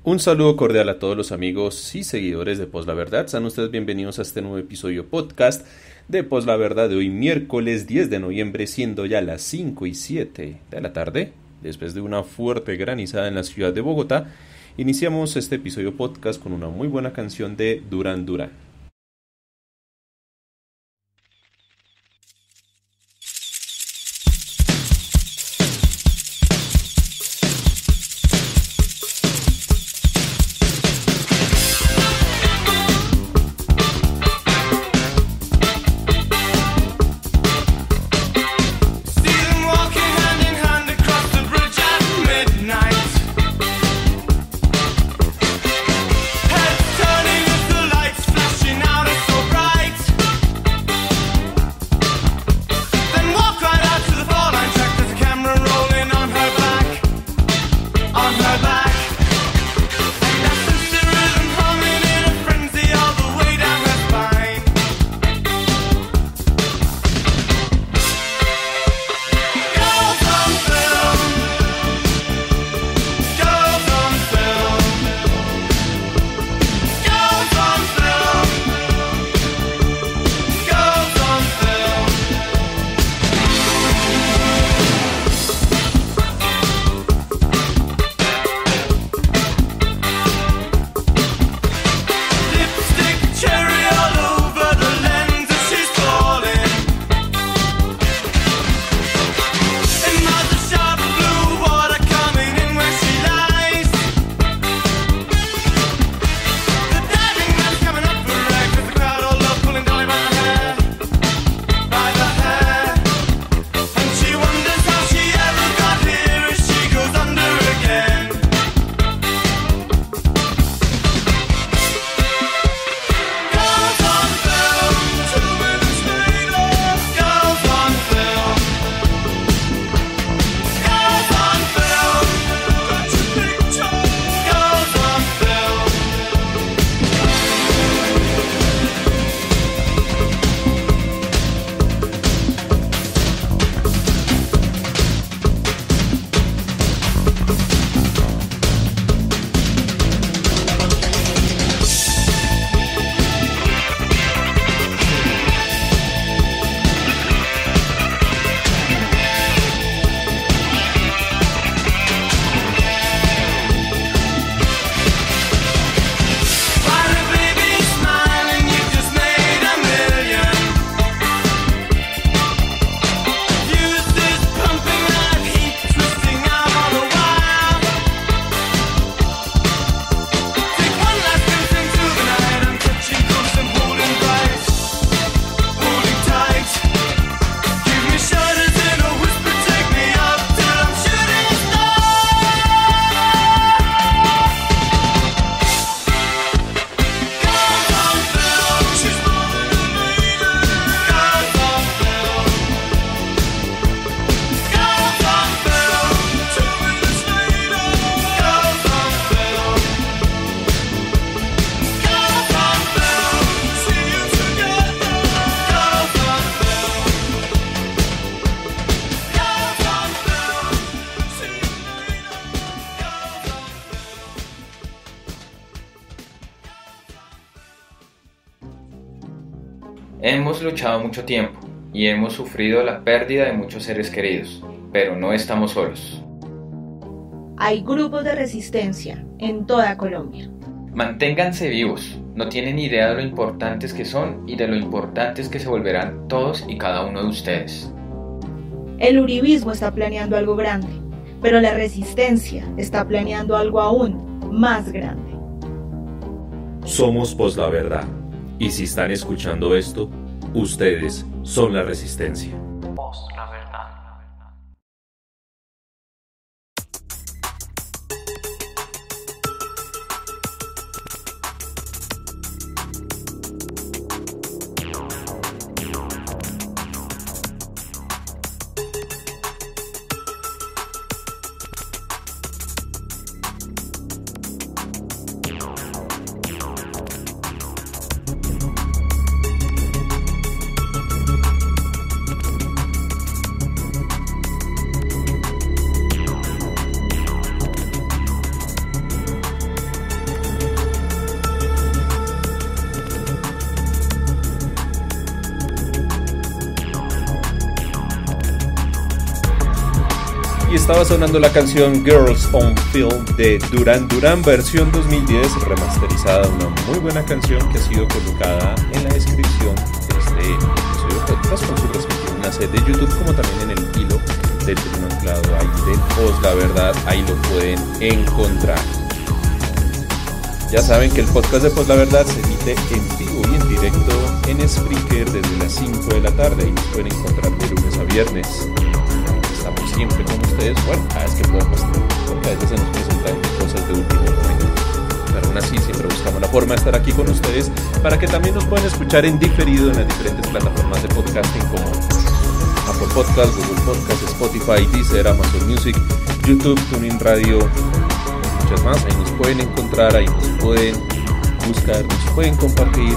Un saludo cordial a todos los amigos y seguidores de Post La Verdad. Sean ustedes bienvenidos a este nuevo episodio podcast de Post La Verdad de hoy miércoles 10 de noviembre, siendo ya las 5:07 de la tarde. Después de una fuerte granizada en la ciudad de Bogotá, iniciamos este episodio podcast con una muy buena canción de Duran Duran. Hemos luchado mucho tiempo y hemos sufrido la pérdida de muchos seres queridos, pero no estamos solos. Hay grupos de resistencia en toda Colombia. Manténganse vivos, no tienen idea de lo importantes que son y de lo importantes que se volverán todos y cada uno de ustedes. El uribismo está planeando algo grande, pero la resistencia está planeando algo aún más grande. Somos Post La Verdad, y si están escuchando esto, ustedes son la resistencia. Post La Verdad. Y estaba sonando la canción Girls on Film de Duran Duran, versión 2010 remasterizada, una muy buena canción que ha sido colocada en la descripción de este episodio de podcast con su respectivo enlace de YouTube, como también en el hilo del trino anclado ahí del post, la verdad, ahí lo pueden encontrar. Ya saben que el podcast de Post La Verdad se emite en vivo y en directo en Spreaker desde las 5 de la tarde y nos pueden encontrar de lunes a viernes. Estamos siempre con ustedes, bueno, cada vez que podemos, porque a veces se nos presentan cosas de último momento, pero aún así siempre buscamos la forma de estar aquí con ustedes para que también nos puedan escuchar en diferido en las diferentes plataformas de podcasting como Apple Podcast, Google Podcast, Spotify, Deezer, Amazon Music, YouTube, TuneIn Radio, muchas más. Ahí nos pueden encontrar, ahí nos pueden buscar, nos pueden compartir.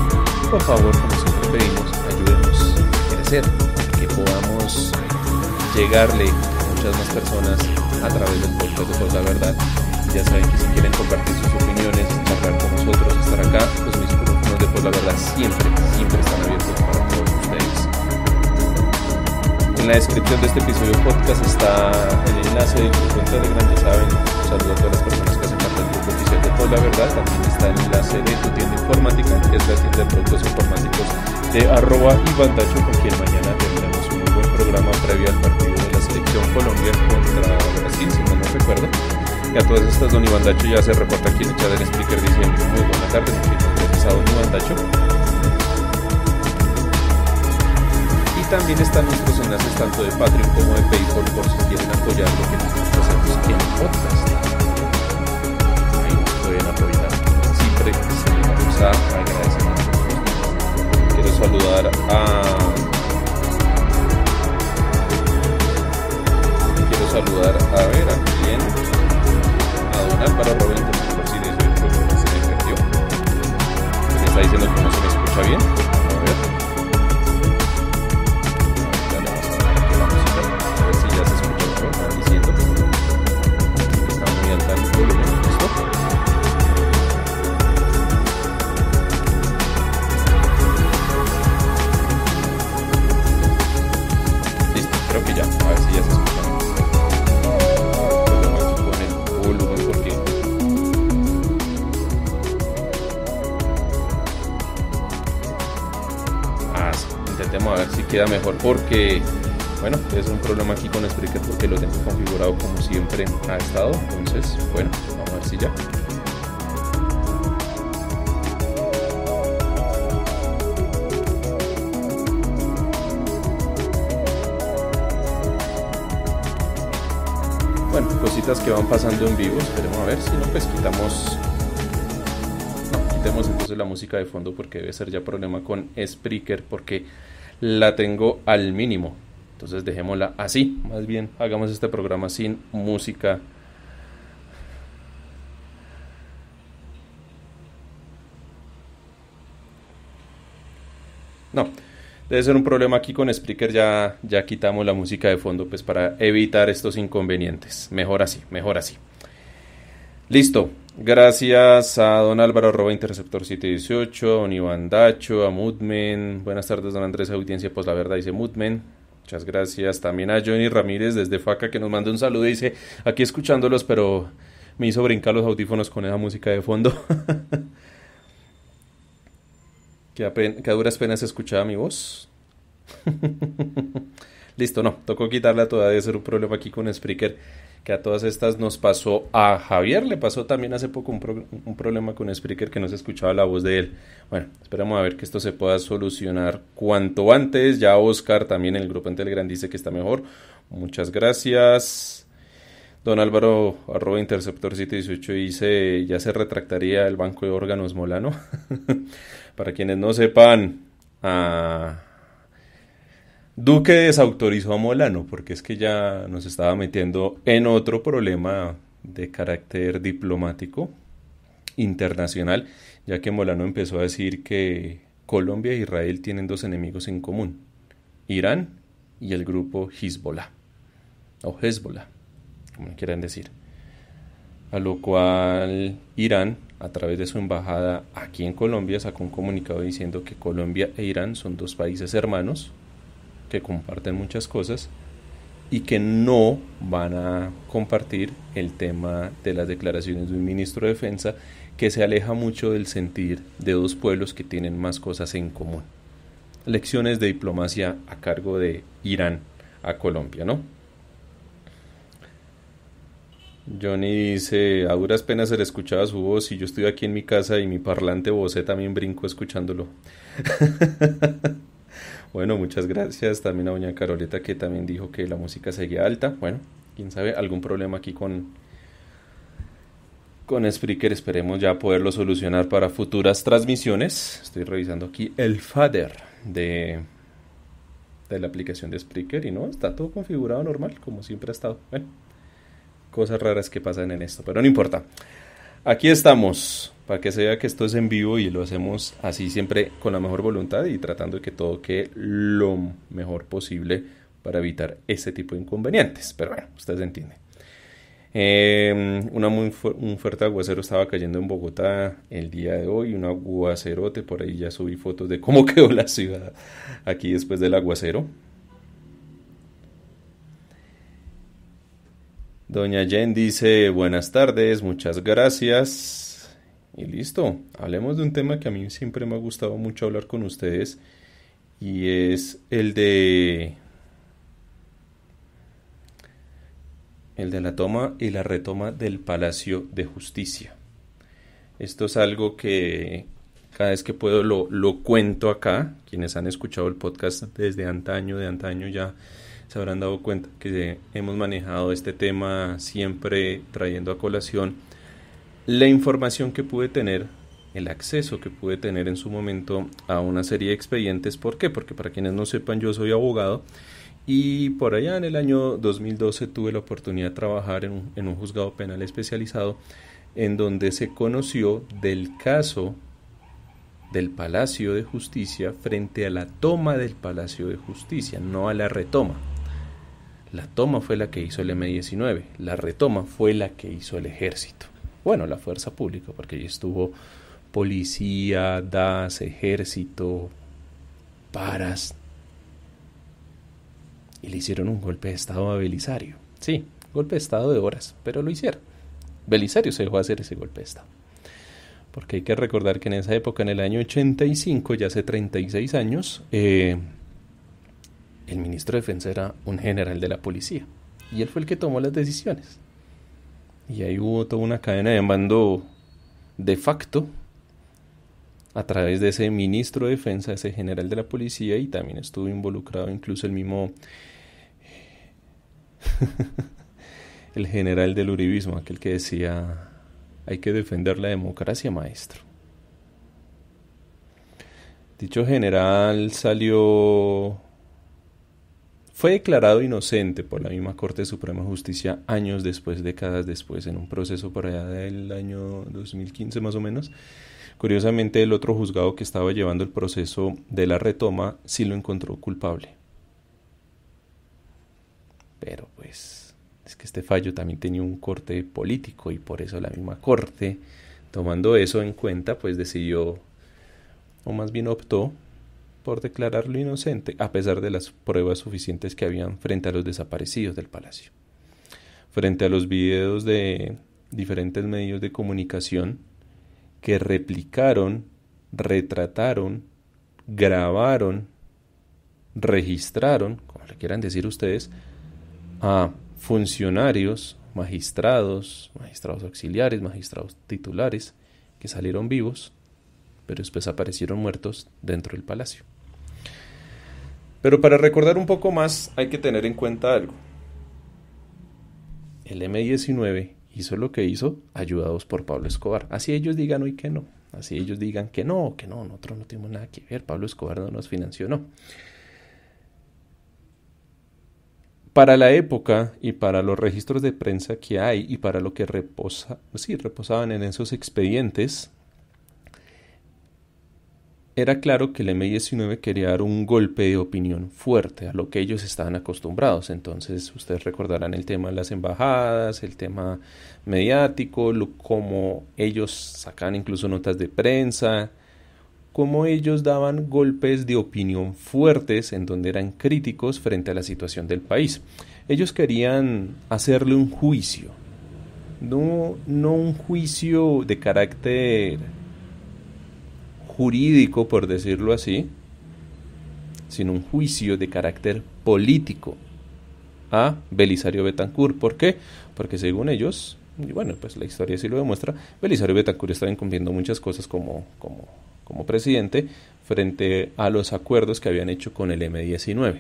Por favor, como siempre pedimos, ayúdenos a crecer, que podamos llegarle a muchas más personas a través del podcast de Post La Verdad. Ya saben que si quieren compartir sus opiniones, charlar con nosotros, estar acá, los micrófonos de Post La Verdad siempre están abiertos para todos ustedes. En la descripción de este episodio podcast está el enlace del grupo en Telegram, ya saben. Un saludo a todas las personas que hacen parte del grupo oficial de Post La Verdad. También está el enlace de tu tienda informática, que es la tienda de productos informáticos de @Ivandacho, con quien mañana tendremos un muy buen programa previo al partido de la selección Colombia contra Brasil, si mal no recuerdo. Y a todas estas, don Ivandacho ya se reporta aquí en el chat del speaker diciendo muy buena tarde, muchísimas gracias a don Ivandacho. Y también están nuestros enlaces tanto de Patreon como de PayPal por si quieren apoyar lo que nosotros hacemos en el podcast. Ahí nos pueden apoyar. Siempre se les vamos a agradecer. Quiero saludar a ver a quién, a don Álvaro Robin, por si les se me perdió. Me está diciendo que no se me escucha bien. A ver. A ver si ya se escucha mejor. Están diciendo que está muy alta el volumen. ¿Listo? Listo, creo que ya. A ver si ya se escucha. A ver si queda mejor, porque bueno, es un problema aquí con Spreaker porque lo tengo configurado como siempre ha estado. Entonces, bueno, vamos a ver si ya. Bueno, cositas que van pasando en vivo. Esperemos a ver si no, pues quitemos entonces la música de fondo, porque debe ser ya problema con Spreaker, porque la tengo al mínimo. Entonces dejémosla así. Más bien hagamos este programa sin música. No, debe ser un problema aquí con Spreaker. Ya quitamos la música de fondo, pues para evitar estos inconvenientes. Mejor así. Listo. Gracias a don Álvaro Arroba Interceptor 718, a don Ivandacho, a Mudmen. Buenas tardes, don Andrés, audiencia Post La Verdad, dice Mudmen. Muchas gracias. También a Johnny Ramírez desde Faca, que nos manda un saludo. Dice, aquí escuchándolos, pero me hizo brincar los audífonos con esa música de fondo. Que a duras penas se escuchaba mi voz. Listo, no, tocó quitarla toda. Debe ser un problema aquí con Spreaker, que a todas estas nos pasó. A Javier le pasó también hace poco un problema con Spreaker, que no se escuchaba la voz de él. Bueno, esperamos a ver que esto se pueda solucionar cuanto antes. Ya Oscar también en el grupo en Telegram dice que está mejor. Muchas gracias. Don Álvaro arroba Interceptor 718 dice, ya se retractaría el banco de órganos Molano. Para quienes no sepan, Duque desautorizó a Molano, porque es que ya nos estaba metiendo en otro problema de carácter diplomático internacional, ya que Molano empezó a decir que Colombia e Israel tienen dos enemigos en común, Irán y el grupo Hezbollah, o Hezbollah, como quieran decir. A lo cual Irán, a través de su embajada aquí en Colombia, sacó un comunicado diciendo que Colombia e Irán son dos países hermanos que comparten muchas cosas y que no van a compartir el tema de las declaraciones de un ministro de Defensa que se aleja mucho del sentir de dos pueblos que tienen más cosas en común. Lecciones de diplomacia a cargo de Irán a Colombia, ¿no? Johnny dice, a duras penas se le escuchaba su voz y yo estoy aquí en mi casa y mi parlante Bose también brinco escuchándolo. Bueno, muchas gracias también a doña Caroleta que también dijo que la música seguía alta. Bueno, quién sabe, algún problema aquí con Spreaker, esperemos ya poderlo solucionar para futuras transmisiones. Estoy revisando aquí el fader de la aplicación de Spreaker y no, está todo configurado normal, como siempre ha estado. Bueno, cosas raras que pasan en esto, pero no importa. Aquí estamos, para que se vea que esto es en vivo y lo hacemos así siempre con la mejor voluntad y tratando de que todo quede lo mejor posible para evitar ese tipo de inconvenientes. Pero bueno, ustedes entienden. Un fuerte aguacero estaba cayendo en Bogotá el día de hoy, un aguacerote, por ahí ya subí fotos de cómo quedó la ciudad aquí después del aguacero. Doña Jen dice, buenas tardes, muchas gracias. Y listo, hablemos de un tema que a mí siempre me ha gustado mucho hablar con ustedes y es el de la toma y la retoma del Palacio de Justicia. Esto es algo que cada vez que puedo lo cuento acá. Quienes han escuchado el podcast desde antaño ya se habrán dado cuenta que hemos manejado este tema siempre trayendo a colación la información que pude tener, el acceso que pude tener en su momento a una serie de expedientes. ¿Por qué? Porque para quienes no sepan, yo soy abogado y por allá en el año 2012 tuve la oportunidad de trabajar en un juzgado penal especializado en donde se conoció del caso del Palacio de Justicia frente a la toma del Palacio de Justicia, no a la retoma. La toma fue la que hizo el M-19, la retoma fue la que hizo el ejército. Bueno, la fuerza pública, porque allí estuvo policía, DAS, ejército, paras. Y le hicieron un golpe de estado a Belisario. Sí, golpe de estado de horas, pero lo hicieron. Belisario se dejó hacer ese golpe de estado. Porque hay que recordar que en esa época, en el año 85, ya hace 36 años, el ministro de Defensa era un general de la policía. Y él fue el que tomó las decisiones. Y ahí hubo toda una cadena de mando de facto a través de ese ministro de Defensa, ese general de la policía, y también estuvo involucrado incluso el mismo el general del uribismo, aquel que decía hay que defender la democracia, maestro. Dicho general fue declarado inocente por la misma Corte Suprema de Justicia años después, décadas después, en un proceso por allá del año 2015 más o menos. Curiosamente, el otro juzgado que estaba llevando el proceso de la retoma sí lo encontró culpable. Pero pues es que este fallo también tenía un corte político y por eso la misma Corte, tomando eso en cuenta, pues decidió, o más bien optó, por declararlo inocente, a pesar de las pruebas suficientes que habían frente a los desaparecidos del palacio. Frente a los videos de diferentes medios de comunicación que replicaron, retrataron, grabaron, registraron, como le quieran decir ustedes, a funcionarios, magistrados auxiliares, magistrados titulares, que salieron vivos, pero después aparecieron muertos dentro del palacio. Pero para recordar un poco más hay que tener en cuenta algo. El M-19 hizo lo que hizo ayudados por Pablo Escobar. Así ellos digan hoy que no. Así ellos digan que no, nosotros no tenemos nada que ver. Pablo Escobar no nos financió, no. Para la época y para los registros de prensa que hay y para lo que reposaban en esos expedientes, era claro que el M-19 quería dar un golpe de opinión fuerte a lo que ellos estaban acostumbrados. Entonces, ustedes recordarán el tema de las embajadas, el tema mediático, cómo ellos sacaban incluso notas de prensa, cómo ellos daban golpes de opinión fuertes en donde eran críticos frente a la situación del país. Ellos querían hacerle un juicio, no un juicio de carácter jurídico, por decirlo así, sino un juicio de carácter político a Belisario Betancur. ¿Por qué? Porque según ellos, y bueno, pues la historia sí lo demuestra, Belisario Betancur estaba incumpliendo muchas cosas como presidente frente a los acuerdos que habían hecho con el M-19.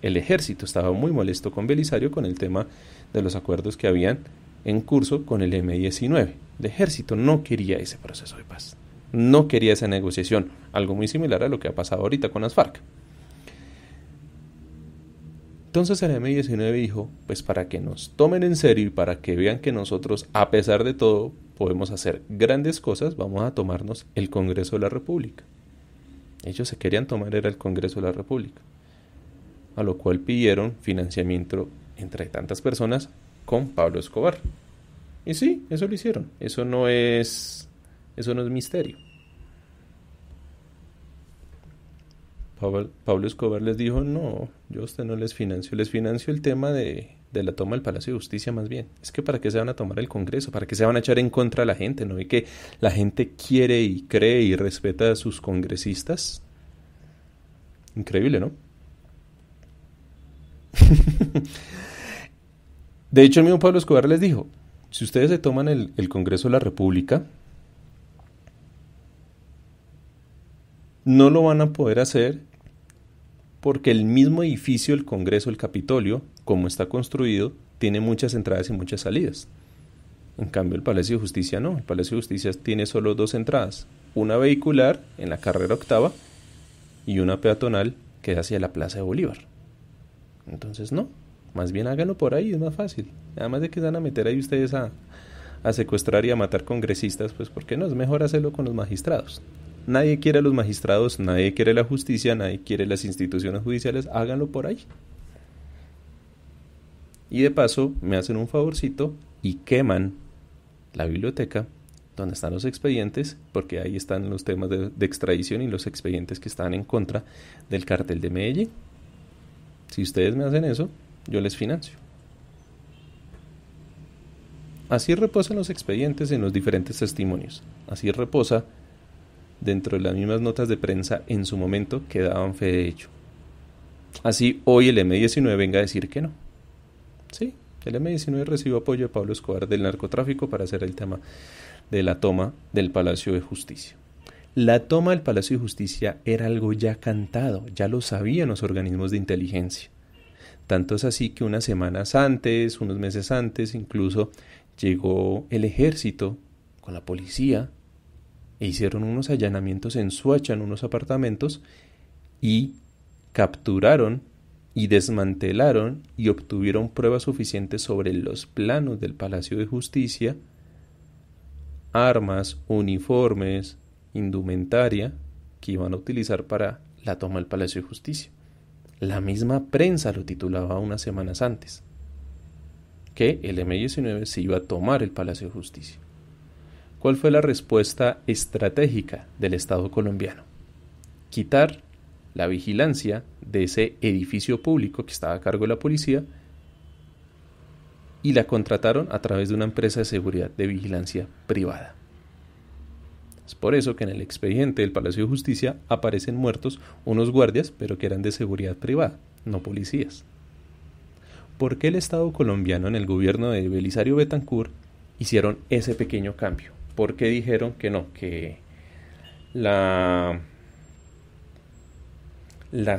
El ejército estaba muy molesto con Belisario con el tema de los acuerdos que habían en curso con el M-19. El ejército no quería ese proceso de paz, no quería esa negociación, algo muy similar a lo que ha pasado ahorita con las FARC. Entonces el M-19 dijo, pues para que nos tomen en serio y para que vean que nosotros, a pesar de todo, podemos hacer grandes cosas, vamos a tomarnos el Congreso de la República. Ellos se querían tomar era el Congreso de la República, a lo cual pidieron financiamiento entre tantas personas con Pablo Escobar. Y sí, eso lo hicieron, eso no es misterio. Pablo Escobar les dijo, no, yo a usted no les financio el tema de la toma del Palacio de Justicia más bien. Es que para qué se van a tomar el Congreso, para qué se van a echar en contra de la gente, ¿no? Y que la gente quiere y cree y respeta a sus congresistas. Increíble, ¿no? De hecho, el mismo Pablo Escobar les dijo, si ustedes se toman el Congreso de la República, no lo van a poder hacer porque el mismo edificio, el Congreso, el Capitolio, como está construido, tiene muchas entradas y muchas salidas. En cambio, el Palacio de Justicia no. El Palacio de Justicia tiene solo 2 entradas. Una vehicular en la carrera octava y una peatonal que es hacia la Plaza de Bolívar. Entonces no, más bien háganlo por ahí, es más fácil. Además de que se van a meter ahí ustedes a secuestrar y a matar congresistas, pues ¿por qué no? Es mejor hacerlo con los magistrados. Nadie quiere a los magistrados, nadie quiere la justicia, nadie quiere las instituciones judiciales, háganlo por ahí. Y de paso me hacen un favorcito y queman la biblioteca donde están los expedientes, porque ahí están los temas de extradición y los expedientes que están en contra del cartel de Medellín. Si ustedes me hacen eso, yo les financio. Así reposan los expedientes en los diferentes testimonios. Así reposa dentro de las mismas notas de prensa en su momento que daban fe de ello. Así hoy el M-19 venga a decir que no. Sí, el M-19 recibió apoyo de Pablo Escobar del narcotráfico para hacer el tema de la toma del Palacio de Justicia. La toma del Palacio de Justicia era algo ya cantado, ya lo sabían los organismos de inteligencia. Tanto es así que unas semanas antes, unos meses antes, incluso llegó el ejército con la policía e hicieron unos allanamientos en Soacha, en unos apartamentos, y capturaron y desmantelaron y obtuvieron pruebas suficientes sobre los planos del Palacio de Justicia, armas, uniformes, indumentaria que iban a utilizar para la toma del Palacio de Justicia. La misma prensa lo titulaba unas semanas antes, que el M-19 se iba a tomar el Palacio de Justicia. ¿Cuál fue la respuesta estratégica del Estado colombiano? Quitar la vigilancia de ese edificio público que estaba a cargo de la policía y la contrataron a través de una empresa de seguridad de vigilancia privada. Es por eso que en el expediente del Palacio de Justicia aparecen muertos unos guardias, pero que eran de seguridad privada, no policías. ¿Por qué el Estado colombiano en el gobierno de Belisario Betancur hicieron ese pequeño cambio? ¿Por qué dijeron que no, que la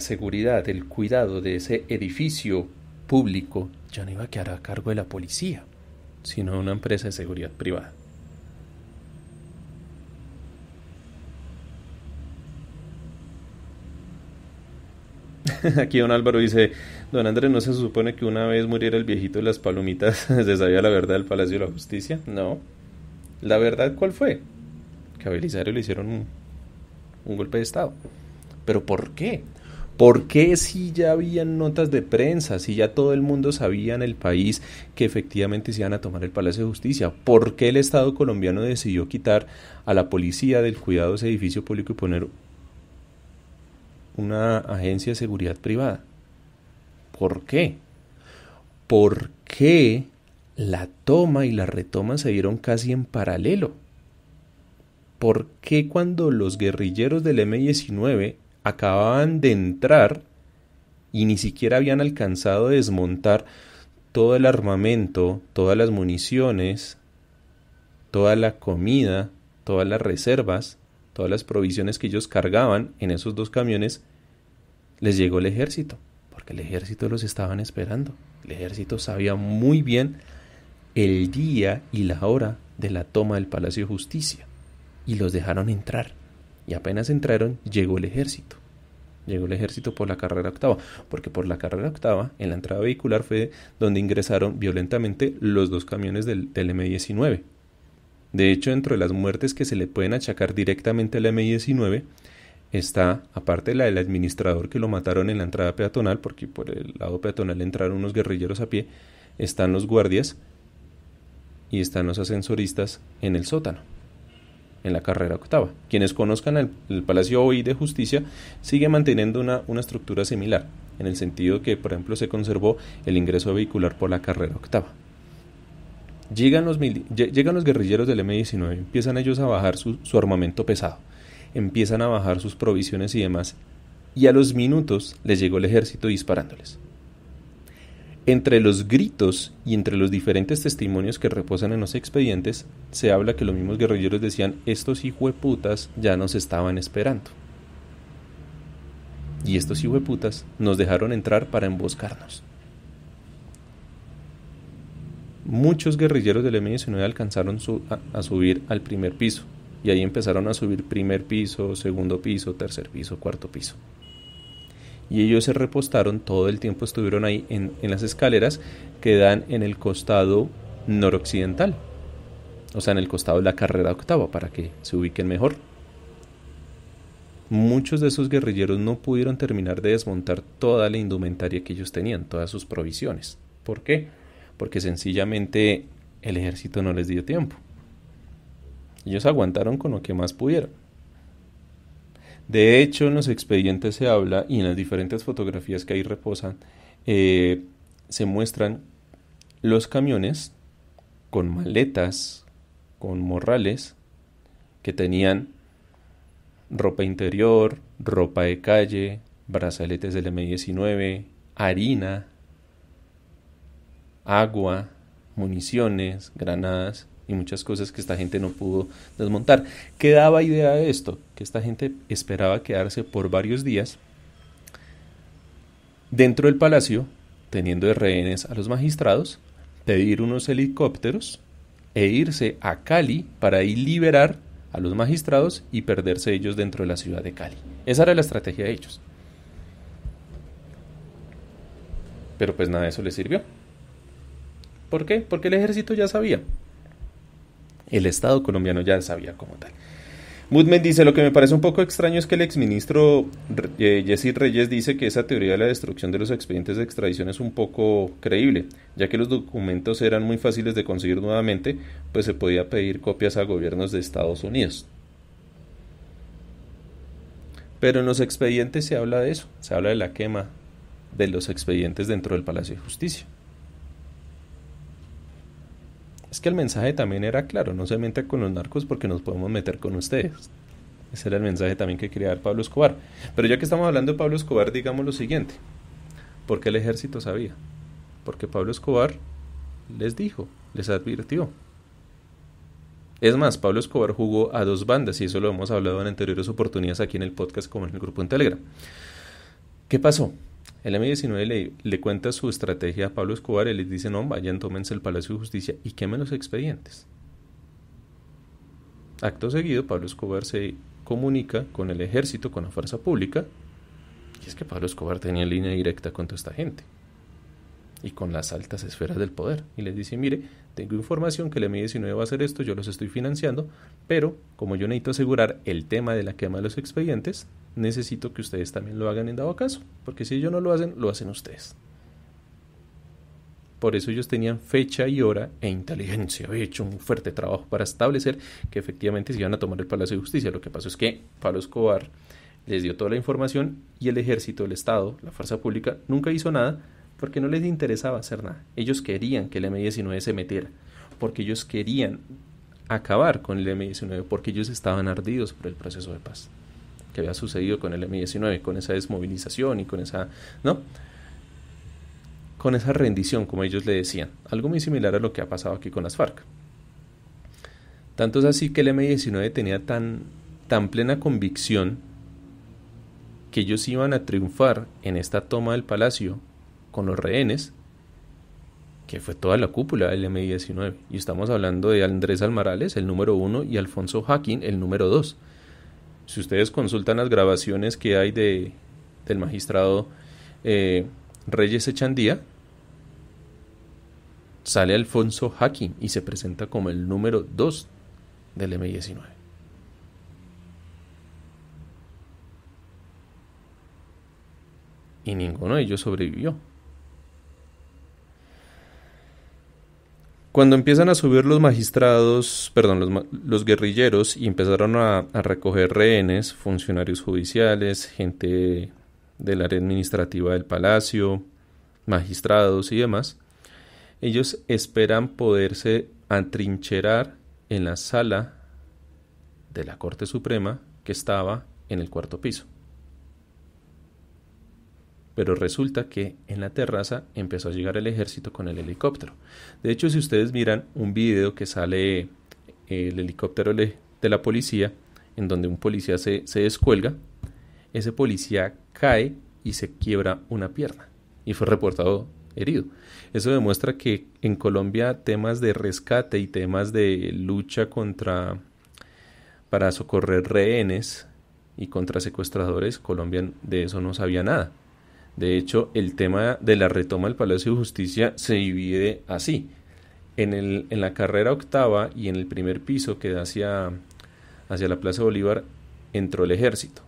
seguridad, el cuidado de ese edificio público ya no iba a quedar a cargo de la policía, sino de una empresa de seguridad privada? Aquí don Álvaro dice, don Andrés, ¿no se supone que una vez muriera el viejito de las palomitas se sabía la verdad del Palacio de la Justicia? No. ¿La verdad cuál fue? Que a Belisario le hicieron un golpe de Estado. ¿Pero por qué? ¿Por qué si ya habían notas de prensa, si ya todo el mundo sabía en el país que efectivamente se iban a tomar el Palacio de Justicia? ¿Por qué el Estado colombiano decidió quitar a la policía del cuidado de ese edificio público y poner una agencia de seguridad privada? ¿Por qué? ¿Por qué la toma y la retoma se dieron casi en paralelo? ¿Por qué cuando los guerrilleros del M-19 acababan de entrar y ni siquiera habían alcanzado a desmontar todo el armamento, todas las municiones, toda la comida, todas las reservas, todas las provisiones que ellos cargaban en esos 2 camiones, les llegó el ejército? Porque el ejército los estaban esperando. El ejército sabía muy bien el día y la hora de la toma del Palacio de Justicia y los dejaron entrar. Y apenas entraron, llegó el ejército. Llegó el ejército por la carrera octava, porque por la carrera octava, en la entrada vehicular, fue donde ingresaron violentamente los 2 camiones del M-19. De hecho, dentro de las muertes que se le pueden achacar directamente al M-19, está, aparte de la del administrador que lo mataron en la entrada peatonal, porque por el lado peatonal entraron unos guerrilleros a pie, están los guardias y están los ascensoristas en el sótano, en la carrera octava. Quienes conozcan el Palacio hoy de Justicia, sigue manteniendo una estructura similar, en el sentido que, por ejemplo, se conservó el ingreso vehicular por la carrera octava. Llegan los guerrilleros del M-19, empiezan ellos a bajar su armamento pesado, empiezan a bajar sus provisiones y demás, y a los minutos les llegó el ejército disparándoles. Entre los gritos y entre los diferentes testimonios que reposan en los expedientes, se habla que los mismos guerrilleros decían: estos hijueputas ya nos estaban esperando. Y estos hijueputas nos dejaron entrar para emboscarnos. Muchos guerrilleros del M-19 alcanzaron a subir al primer piso, y ahí empezaron a subir primer piso, segundo piso, tercer piso, cuarto piso. Y ellos se repostaron, todo el tiempo estuvieron ahí en las escaleras que dan en el costado noroccidental, o sea, en el costado de la carrera octava, para que se ubiquen mejor. Muchos de esos guerrilleros no pudieron terminar de desmontar toda la indumentaria que ellos tenían, todas sus provisiones. ¿Por qué? Porque sencillamente el ejército no les dio tiempo. Ellos aguantaron con lo que más pudieron. De hecho, en los expedientes se habla, y en las diferentes fotografías que ahí reposan, se muestran los camiones con maletas, con morrales, que tenían ropa interior, ropa de calle, brazaletes del M-19, harina, agua, municiones, granadas y muchas cosas que esta gente no pudo desmontar. ¿Qué daba idea de esto? Que esta gente esperaba quedarse por varios días dentro del palacio, teniendo de rehenes a los magistrados, pedir unos helicópteros e irse a Cali para ir liberar a los magistrados y perderse ellos dentro de la ciudad de Cali. Esa era la estrategia de ellos. Pero pues nada de eso les sirvió. ¿Por qué? Porque el ejército ya sabía. El Estado colombiano ya sabía como tal. Woodman dice: lo que me parece un poco extraño es que el exministro Yesid Reyes dice que esa teoría de la destrucción de los expedientes de extradición es un poco creíble, ya que los documentos eran muy fáciles de conseguir nuevamente, pues se podía pedir copias a gobiernos de Estados Unidos. Pero en los expedientes se habla de eso, se habla de la quema de los expedientes dentro del Palacio de Justicia. Es que el mensaje también era claro: no se meta con los narcos porque nos podemos meter con ustedes. Ese era el mensaje también que quería dar Pablo Escobar. Pero ya que estamos hablando de Pablo Escobar, digamos lo siguiente: ¿por qué el ejército sabía? Porque Pablo Escobar les dijo, les advirtió. Es más, Pablo Escobar jugó a dos bandas, y eso lo hemos hablado en anteriores oportunidades aquí en el podcast como en el grupo en Telegram. ¿Qué pasó? El M-19 le cuenta su estrategia a Pablo Escobar y les dice: no, vayan, tómense el Palacio de Justicia y quemen los expedientes. Acto seguido, Pablo Escobar se comunica con el ejército, con la fuerza pública, y es que Pablo Escobar tenía línea directa con toda esta gente. y con las altas esferas del poder. Y les dice, mire, tengo información que el M-19 va a hacer esto, yo los estoy financiando, pero como yo necesito asegurar el tema de la quema de los expedientes, necesito que ustedes también lo hagan en dado caso, porque si ellos no lo hacen ustedes. Por eso ellos tenían fecha y hora e inteligencia. Había hecho un fuerte trabajo para establecer que efectivamente se iban a tomar el Palacio de Justicia. Lo que pasó es que Pablo Escobar les dio toda la información y el ejército, el Estado, la fuerza pública, nunca hizo nada porque no les interesaba hacer nada. Ellos querían que el M-19 se metiera, porque ellos querían acabar con el M-19, porque ellos estaban ardidos por el proceso de paz que había sucedido con el M-19, con esa desmovilización y con esa, ¿no?, con esa rendición, como ellos le decían, algo muy similar a lo que ha pasado aquí con las FARC. Tanto es así que el M-19 tenía tan plena convicción que ellos iban a triunfar en esta toma del palacio con los rehenes, que fue toda la cúpula del M-19, y estamos hablando de Andrés Almarales, el número 1, y Alfonso Hacking, el número 2. Si ustedes consultan las grabaciones que hay del magistrado Reyes Echandía, sale Alfonso Hacking y se presenta como el número 2 del M-19. Y ninguno de ellos sobrevivió. Cuando empiezan a subir los magistrados, los guerrilleros, y empezaron a recoger rehenes, funcionarios judiciales, gente del área administrativa del palacio, magistrados y demás, ellos esperan poderse atrincherar en la sala de la Corte Suprema que estaba en el 4º piso. Pero resulta que en la terraza empezó a llegar el ejército con el helicóptero. De hecho, si ustedes miran un video que sale el helicóptero de la policía, en donde un policía se descuelga, ese policía cae y se quiebra una pierna y fue reportado herido. Eso demuestra que en Colombia temas de rescate y temas de lucha para socorrer rehenes y contra secuestradores, Colombia de eso no sabía nada. De hecho, el tema de la retoma del Palacio de Justicia se divide así. En la carrera octava y en el primer piso que da hacia la Plaza Bolívar entró el ejército.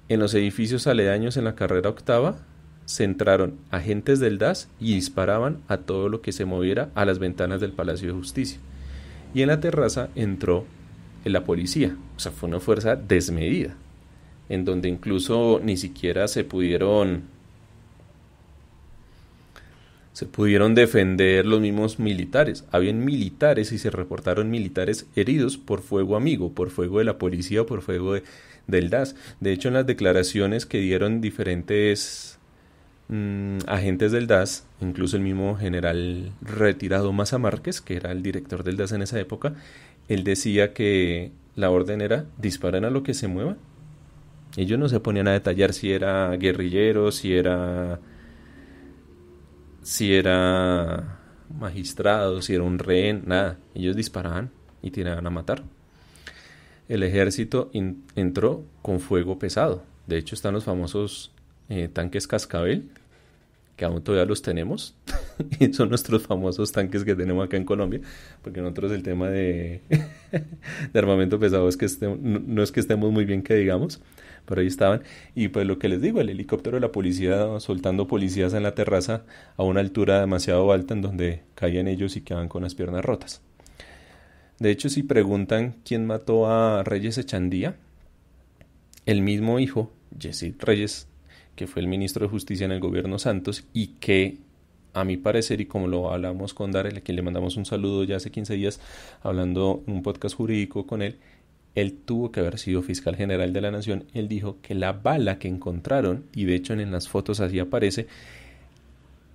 En los edificios aledaños en la carrera octava se entraron agentes del DAS y disparaban a todo lo que se moviera a las ventanas del Palacio de Justicia. Y en la terraza entró la policía. O sea, fue una fuerza desmedida, en donde incluso ni siquiera se pudieron defender los mismos militares. Habían militares y se reportaron militares heridos por fuego amigo, por fuego de la policía o por fuego del DAS. De hecho, en las declaraciones que dieron diferentes agentes del DAS, incluso el mismo general retirado Maza Márquez, que era el director del DAS en esa época, él decía que la orden era disparen a lo que se mueva. Ellos no se ponían a detallar si era guerrillero, si era magistrado, si era un rehén, nada. Ellos disparaban y tiraban a matar. El ejército entró con fuego pesado. De hecho, están los famosos tanques Cascabel, que aún todavía los tenemos. Y son nuestros famosos tanques que tenemos acá en Colombia, porque nosotros el tema de armamento pesado es que no es que estemos muy bien, que digamos, pero ahí estaban. Y pues lo que les digo, el helicóptero de la policía soltando policías en la terraza a una altura demasiado alta, en donde caían ellos y quedaban con las piernas rotas. De hecho, si preguntan quién mató a Reyes Echandía, el mismo hijo, Yesid Reyes, que fue el ministro de Justicia en el gobierno Santos, y que, a mi parecer, y como lo hablamos con Darrell, a quien le mandamos un saludo ya hace 15 días, hablando en un podcast jurídico con él tuvo que haber sido fiscal general de la Nación. Él dijo que la bala que encontraron, y de hecho en las fotos así aparece,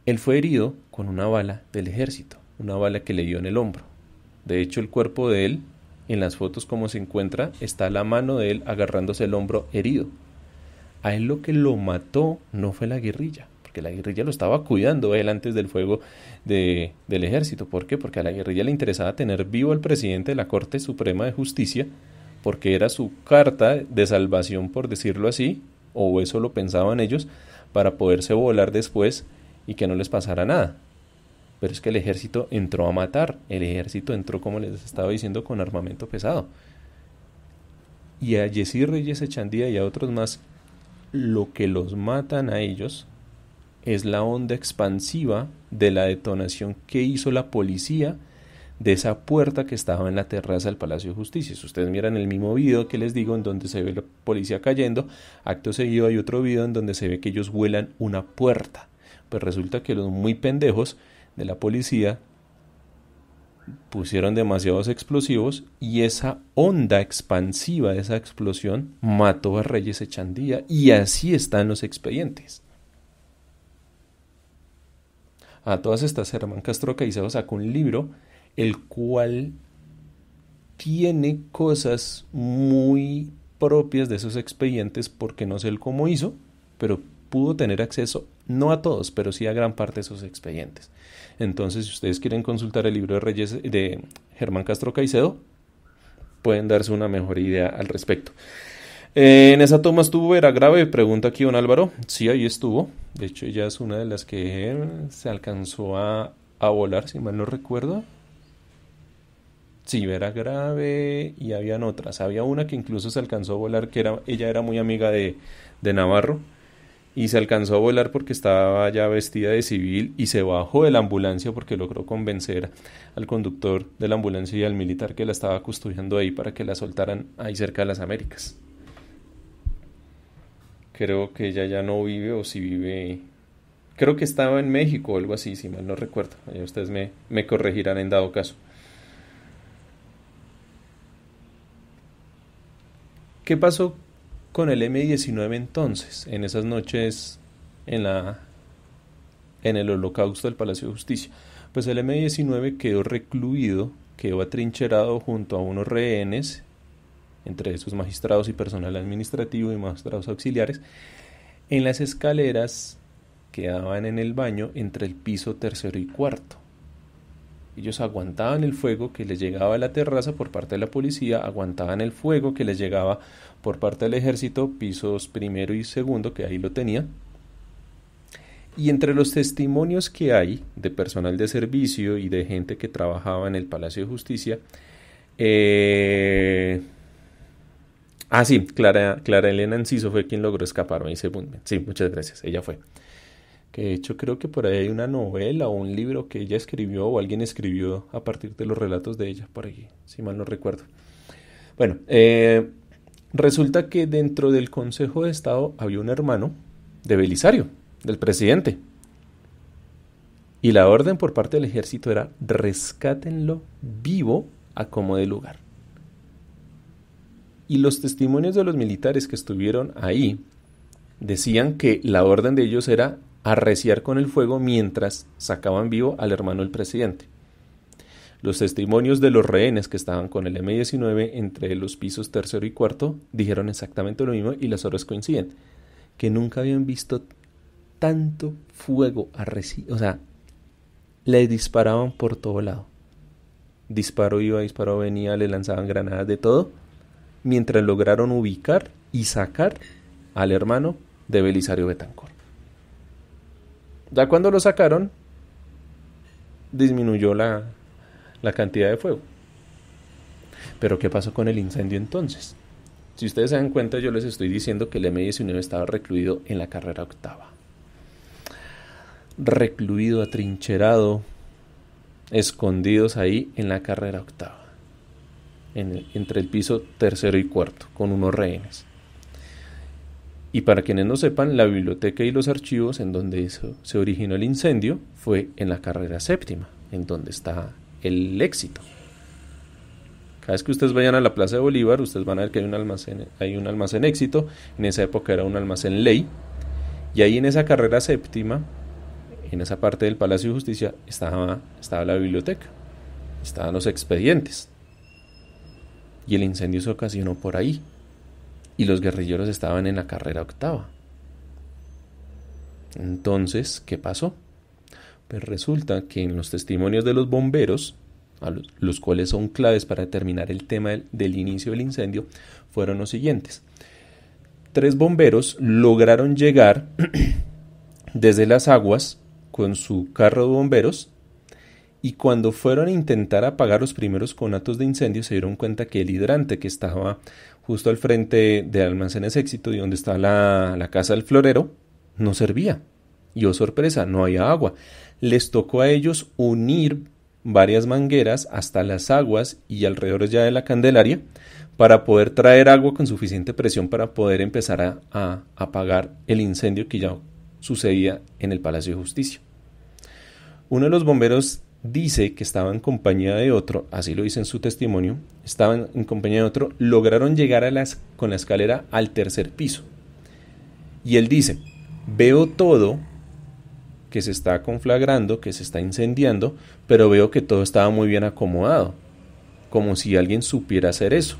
él fue herido con una bala del ejército, una bala que le dio en el hombro. De hecho, el cuerpo de él, en las fotos como se encuentra, está la mano de él agarrándose el hombro herido. A él lo que lo mató no fue la guerrilla, porque la guerrilla lo estaba cuidando él antes del fuego del ejército. ¿Por qué? Porque a la guerrilla le interesaba tener vivo al presidente de la Corte Suprema de Justicia, porque era su carta de salvación, por decirlo así, o eso lo pensaban ellos, para poderse volar después y que no les pasara nada. Pero es que el ejército entró a matar, el ejército entró, como les estaba diciendo, con armamento pesado. Y a Yesid Reyes Echandía y a otros más, lo que los matan a ellos es la onda expansiva de la detonación que hizo la policía de esa puerta que estaba en la terraza del Palacio de Justicia. Si ustedes miran el mismo video que les digo, en donde se ve la policía cayendo, acto seguido hay otro video en donde se ve que ellos vuelan una puerta. Pues resulta que los muy pendejos de la policía pusieron demasiados explosivos y esa onda expansiva de esa explosión mató a Reyes Echandía, y así están los expedientes. A todas estas, Germán Castro Caicedo sacó un libro el cual tiene cosas muy propias de esos expedientes, porque no sé él cómo hizo, pero pudo tener acceso, no a todos, pero sí a gran parte de esos expedientes. Entonces, si ustedes quieren consultar el libro de Germán Castro Caicedo, pueden darse una mejor idea al respecto. En esa toma estuvo Vera Grave, pregunta aquí don Álvaro. Sí, ahí estuvo. De hecho, ella es una de las que se alcanzó a volar, si mal no recuerdo. Sí, Vera Grave, y habían otras. Había una que incluso se alcanzó a volar, ella era muy amiga de Navarro, y se alcanzó a volar porque estaba ya vestida de civil y se bajó de la ambulancia porque logró convencer al conductor de la ambulancia y al militar que la estaba custodiando ahí para que la soltaran ahí cerca de las Américas. Creo que ella ya no vive, o si vive, creo que estaba en México o algo así, si mal no recuerdo. Ahí ustedes me corregirán en dado caso. ¿Qué pasó con el M-19 entonces, en esas noches en el holocausto del Palacio de Justicia? Pues el M-19 quedó recluido, quedó atrincherado junto a unos rehenes, entre esos magistrados y personal administrativo y magistrados auxiliares, en las escaleras que daban en el baño entre el piso tercero y cuarto. Ellos aguantaban el fuego que les llegaba a la terraza por parte de la policía, aguantaban el fuego que les llegaba por parte del ejército, pisos primero y segundo, que ahí lo tenía. Y entre los testimonios que hay de personal de servicio y de gente que trabajaba en el Palacio de Justicia, sí, Clara Elena Enciso fue quien logró escapar, me dice, sí, muchas gracias, ella fue. Que de hecho creo que por ahí hay una novela o un libro que ella escribió o alguien escribió a partir de los relatos de ella, por ahí, si mal no recuerdo. Bueno, resulta que dentro del Consejo de Estado había un hermano de Belisario, del presidente. Y la orden por parte del ejército era: rescátenlo vivo a como dé lugar. Y los testimonios de los militares que estuvieron ahí decían que la orden de ellos era arreciar con el fuego mientras sacaban vivo al hermano del presidente. Los testimonios de los rehenes que estaban con el M-19 entre los pisos tercero y cuarto dijeron exactamente lo mismo, y las horas coinciden, que nunca habían visto tanto fuego arreciado. O sea, le disparaban por todo lado. Disparo iba, disparo venía, le lanzaban granadas, de todo, mientras lograron ubicar y sacar al hermano de Belisario Betancor. Ya cuando lo sacaron, disminuyó la cantidad de fuego. Pero ¿qué pasó con el incendio entonces? Si ustedes se dan cuenta, yo les estoy diciendo que el M-19 estaba recluido en la carrera octava. Recluido, atrincherado, escondidos ahí en la carrera octava, entre el piso tercero y cuarto, con unos rehenes. Y para quienes no sepan, la biblioteca y los archivos en donde se originó el incendio fue en la carrera séptima, en donde está el Éxito. Cada vez que ustedes vayan a la Plaza de Bolívar, ustedes van a ver que hay un almacén Éxito. En esa época era un almacén Ley, y ahí en esa carrera séptima, en esa parte del Palacio de Justicia, estaba la biblioteca, estaban los expedientes, y el incendio se ocasionó por ahí. Y los guerrilleros estaban en la carrera octava. Entonces, ¿qué pasó? Pues resulta que en los testimonios de los bomberos, los cuales son claves para determinar el tema del inicio del incendio, fueron los siguientes. 3 bomberos lograron llegar desde las aguas con su carro de bomberos, y cuando fueron a intentar apagar los primeros conatos de incendio se dieron cuenta que el hidrante que estaba justo al frente de Almacenes Éxito y donde está la casa del florero no servía. Y oh sorpresa, no había agua. Les tocó a ellos unir varias mangueras hasta las aguas y alrededor ya de la Candelaria para poder traer agua con suficiente presión para poder empezar a apagar el incendio que ya sucedía en el Palacio de Justicia. Uno de los bomberos dice que estaba en compañía de otro, así lo dice en su testimonio, estaban en compañía de otro, lograron llegar con la escalera al tercer piso. Y él dice, veo todo que se está conflagrando, que se está incendiando, pero veo que todo estaba muy bien acomodado, como si alguien supiera hacer eso.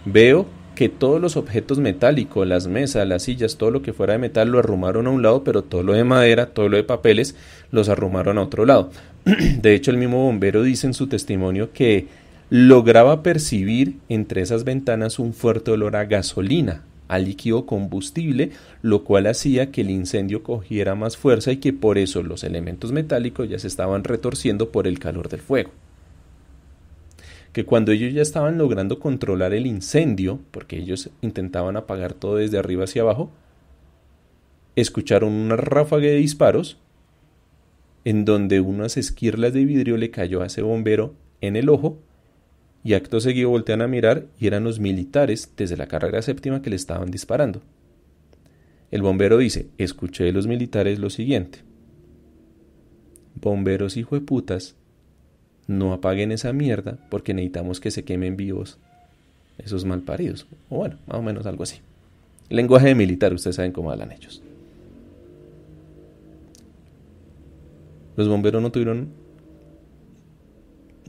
Veo que todos los objetos metálicos, las mesas, las sillas, todo lo que fuera de metal lo arrumaron a un lado, pero todo lo de madera, todo lo de papeles, los arrumaron a otro lado. De hecho, el mismo bombero dice en su testimonio que lograba percibir entre esas ventanas un fuerte olor a gasolina, a líquido combustible, lo cual hacía que el incendio cogiera más fuerza y que por eso los elementos metálicos ya se estaban retorciendo por el calor del fuego. Que cuando ellos ya estaban logrando controlar el incendio, porque ellos intentaban apagar todo desde arriba hacia abajo, escucharon una ráfaga de disparos en donde unas esquirlas de vidrio le cayó a ese bombero en el ojo y acto seguido voltean a mirar y eran los militares desde la carrera séptima que le estaban disparando. El bombero dice, escuché de los militares lo siguiente: bomberos hijueputas, no apaguen esa mierda porque necesitamos que se quemen vivos esos malparidos. O bueno, más o menos algo así. Lenguaje de militar, ustedes saben cómo hablan ellos. Los bomberos no tuvieron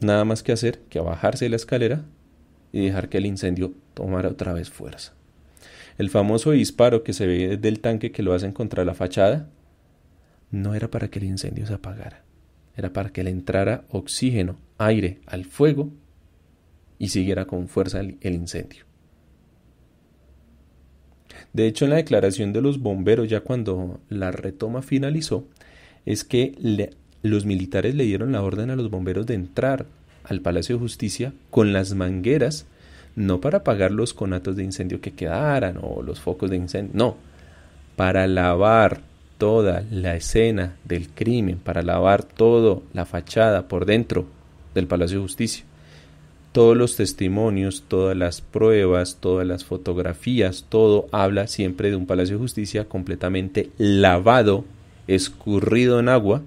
nada más que hacer que bajarse de la escalera y dejar que el incendio tomara otra vez fuerza. El famoso disparo que se ve desde el tanque que lo hacen contra la fachada no era para que el incendio se apagara. Era para que le entrara oxígeno, aire al fuego y siguiera con fuerza el incendio. De hecho, en la declaración de los bomberos, ya cuando la retoma finalizó, es que los militares le dieron la orden a los bomberos de entrar al Palacio de Justicia con las mangueras, no para apagar los conatos de incendio que quedaran o los focos de incendio, no, para lavar toda la escena del crimen, para lavar toda la fachada por dentro del Palacio de Justicia. Todos los testimonios, todas las pruebas, todas las fotografías, todo habla siempre de un Palacio de Justicia completamente lavado, escurrido en agua,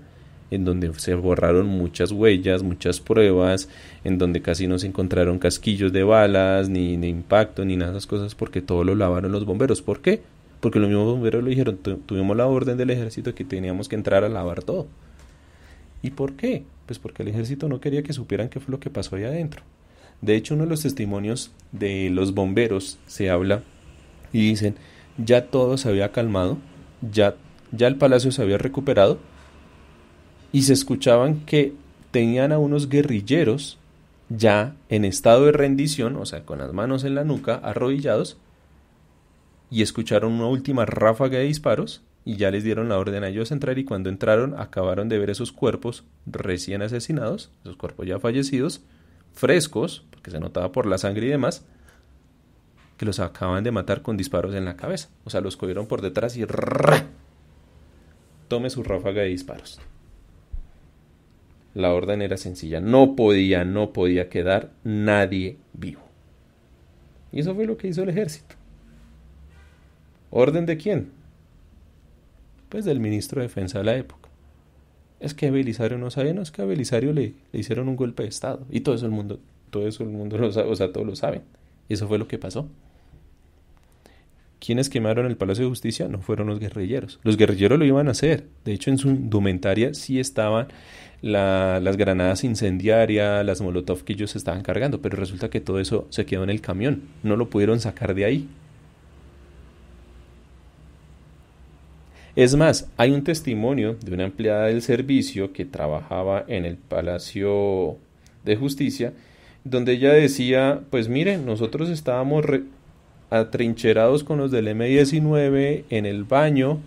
en donde se borraron muchas huellas, muchas pruebas, en donde casi no se encontraron casquillos de balas, ni de impacto, ni nada de esas cosas, porque todo lo lavaron los bomberos. ¿Por qué? Porque los mismos bomberos lo dijeron, tuvimos la orden del ejército que teníamos que entrar a lavar todo. ¿Y por qué? Pues porque el ejército no quería que supieran qué fue lo que pasó ahí adentro. De hecho, uno de los testimonios de los bomberos se habla y dicen, ya todo se había calmado, ya el palacio se había recuperado y se escuchaban que tenían a unos guerrilleros ya en estado de rendición, o sea, con las manos en la nuca, arrodillados, y escucharon una última ráfaga de disparos y ya les dieron la orden a ellos entrar, y cuando entraron acabaron de ver esos cuerpos recién asesinados, esos cuerpos ya fallecidos, frescos, porque se notaba por la sangre y demás, que los acaban de matar con disparos en la cabeza. O sea, los cogieron por detrás y tome su ráfaga de disparos. La orden era sencilla, no podía quedar nadie vivo. Y eso fue lo que hizo el ejército. ¿Orden de quién? Pues del ministro de Defensa de la época. Es que Belisario no sabía, no, es que a Belisario le hicieron un golpe de estado. Y todo eso el mundo lo sabe, o sea, todos lo saben. Y eso fue lo que pasó. ¿Quiénes quemaron el Palacio de Justicia? No fueron los guerrilleros. Los guerrilleros lo iban a hacer. De hecho, en su indumentaria sí estaban las granadas incendiarias, las molotov que ellos estaban cargando, pero resulta que todo eso se quedó en el camión. No lo pudieron sacar de ahí. Es más, hay un testimonio de una empleada del servicio que trabajaba en el Palacio de Justicia, donde ella decía, pues miren, nosotros estábamos atrincherados con los del M-19 en el baño,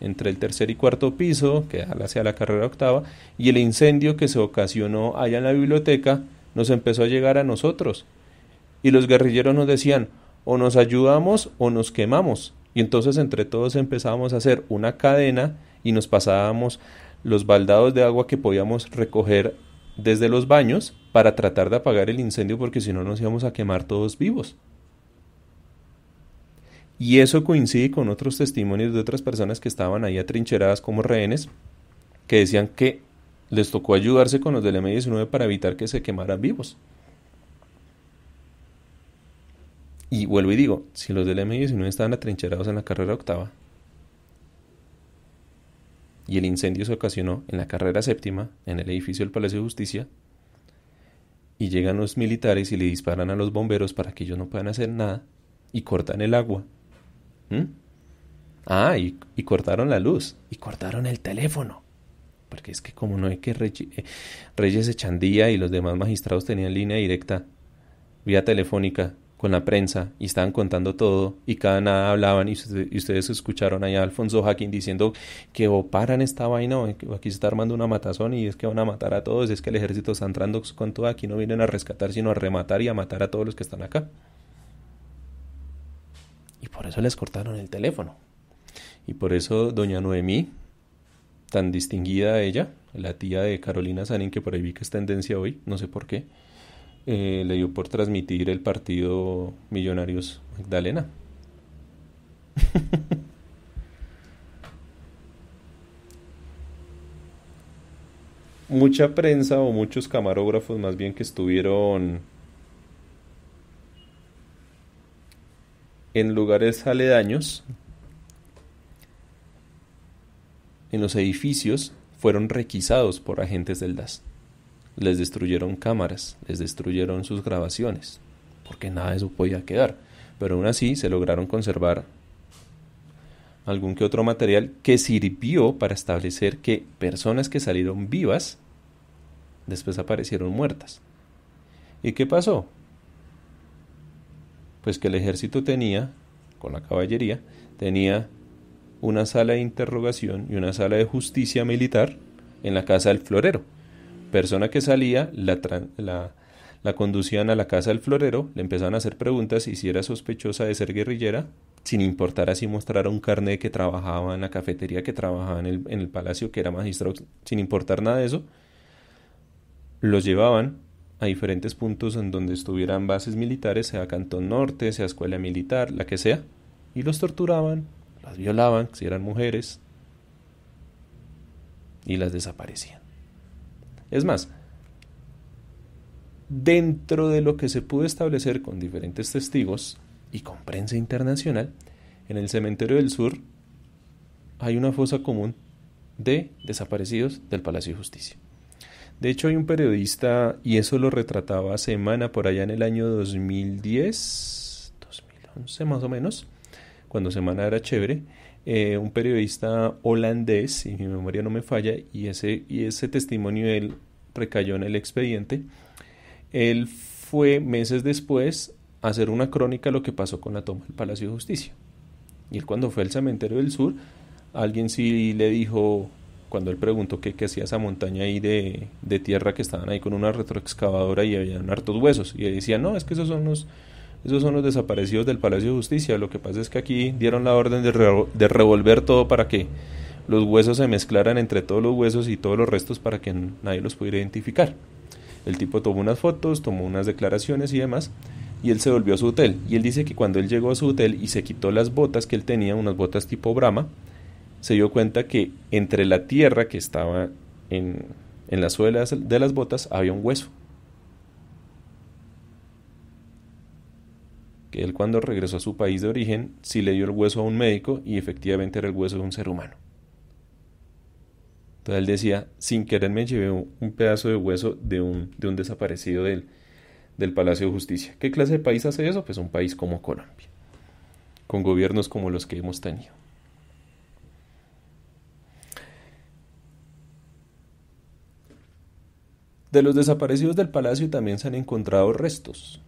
entre el tercer y cuarto piso, que da hacia la carrera octava, y el incendio que se ocasionó allá en la biblioteca nos empezó a llegar a nosotros. Y los guerrilleros nos decían, o nos ayudamos o nos quemamos. Y entonces entre todos empezábamos a hacer una cadena y nos pasábamos los baldados de agua que podíamos recoger desde los baños para tratar de apagar el incendio, porque si no nos íbamos a quemar todos vivos. Y eso coincide con otros testimonios de otras personas que estaban ahí atrincheradas como rehenes, que decían que les tocó ayudarse con los del M-19 para evitar que se quemaran vivos. Y vuelvo y digo, si los del M-19 estaban atrincherados en la carrera octava y el incendio se ocasionó en la carrera séptima, en el edificio del Palacio de Justicia, y llegan los militares y le disparan a los bomberos para que ellos no puedan hacer nada, y cortan el agua. Y cortaron la luz, y cortaron el teléfono, porque es que como no hay que Reyes Echandía y los demás magistrados tenían línea directa, vía telefónica, con la prensa, y estaban contando todo, y cada nada hablaban, y ustedes escucharon allá a Alfonso Hacking diciendo que o paran esta vaina, o aquí se está armando una matazón, y es que van a matar a todos, es que el ejército está entrando con todo, aquí no vienen a rescatar, sino a rematar y a matar a todos los que están acá. Y por eso les cortaron el teléfono. Y por eso doña Noemí, tan distinguida ella, la tía de Carolina Sanín, que por ahí vi que es tendencia hoy, no sé por qué, le dio por transmitir el partido Millonarios Magdalena. Mucha prensa o muchos camarógrafos más bien que estuvieron en lugares aledaños, en los edificios, fueron requisados por agentes del DAS. Les destruyeron cámaras, les destruyeron sus grabaciones, porque nada de eso podía quedar. Pero aún así se lograron conservar algún que otro material que sirvió para establecer que personas que salieron vivas después aparecieron muertas. ¿Y qué pasó? Pues que el ejército tenía, con la caballería, tenía una sala de interrogación y una sala de justicia militar en la casa del florero. Persona que salía, la conducían a la casa del florero, le empezaban a hacer preguntas y si era sospechosa de ser guerrillera, sin importar así mostrara un carnet que trabajaba en la cafetería, que trabajaba en el palacio, que era magistrado, sin importar nada de eso, los llevaban a diferentes puntos en donde estuvieran bases militares, sea Cantón Norte, sea escuela militar, la que sea, y los torturaban, las violaban, si eran mujeres, y las desaparecían. Es más, dentro de lo que se pudo establecer con diferentes testigos y con prensa internacional, en el Cementerio del Sur hay una fosa común de desaparecidos del Palacio de Justicia. De hecho, hay un periodista, y eso lo retrataba Semana por allá en el año 2010, 2011 más o menos, cuando Semana era chévere, un periodista holandés, si mi memoria no me falla, y ese testimonio de él recayó en el expediente. Él fue meses después a hacer una crónica de lo que pasó con la toma del Palacio de Justicia. Y él cuando fue al Cementerio del Sur, alguien sí le dijo, cuando él preguntó qué hacía esa montaña ahí de tierra, que estaban ahí con una retroexcavadora y habían hartos huesos, y él decía, no, es que esos son los desaparecidos del Palacio de Justicia. Lo que pasa es que aquí dieron la orden de revolver todo para que los huesos se mezclaran entre todos los huesos y todos los restos para que nadie los pudiera identificar. El tipo tomó unas fotos, tomó unas declaraciones y demás, y él se volvió a su hotel. Y él dice que cuando él llegó a su hotel y se quitó las botas que él tenía, unas botas tipo Brahma, se dio cuenta que entre la tierra que estaba en las suelas de las botas había un hueso. Que él cuando regresó a su país de origen sí le dio el hueso a un médico y efectivamente era el hueso de un ser humano. Entonces él decía, sin querer me llevé un pedazo de hueso de un desaparecido del Palacio de Justicia. ¿Qué clase de país hace eso? Pues un país como Colombia, con gobiernos como los que hemos tenido. De los desaparecidos del palacio también se han encontrado restos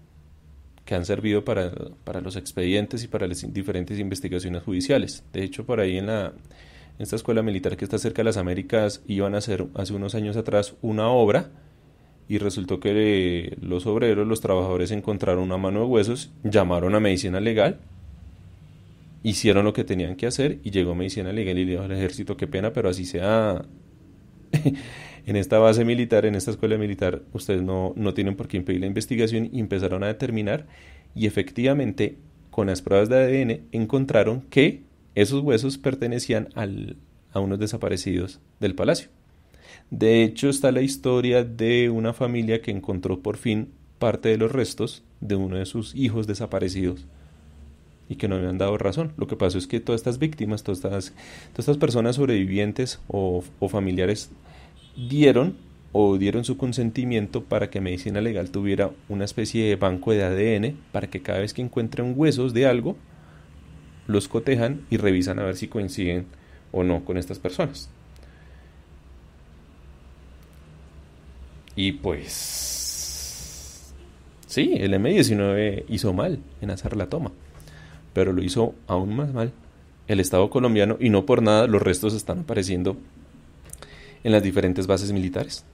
que han servido para los expedientes y para las diferentes investigaciones judiciales. De hecho, por ahí en esta escuela militar que está cerca de las Américas, iban a hacer hace unos años atrás una obra y resultó que los obreros, los trabajadores encontraron una mano de huesos, llamaron a medicina legal, hicieron lo que tenían que hacer y llegó medicina legal y le dijo al ejército, qué pena, pero así sea en esta base militar, en esta escuela militar, ustedes no tienen por qué impedir la investigación, y empezaron a determinar, y efectivamente con las pruebas de ADN encontraron que esos huesos pertenecían a unos desaparecidos del palacio. De hecho, está la historia de una familia que encontró por fin parte de los restos de uno de sus hijos desaparecidos y que no habían dado razón. Lo que pasó es que todas estas víctimas, todas estas personas sobrevivientes o familiares dieron su consentimiento para que medicina legal tuviera una especie de banco de ADN para que cada vez que encuentren huesos de algo, los cotejan y revisan a ver si coinciden o no con estas personas. Y pues sí, el M-19 hizo mal en hacer la toma, pero lo hizo aún más mal el Estado colombiano, y no por nada los restos están apareciendo en las diferentes bases militares.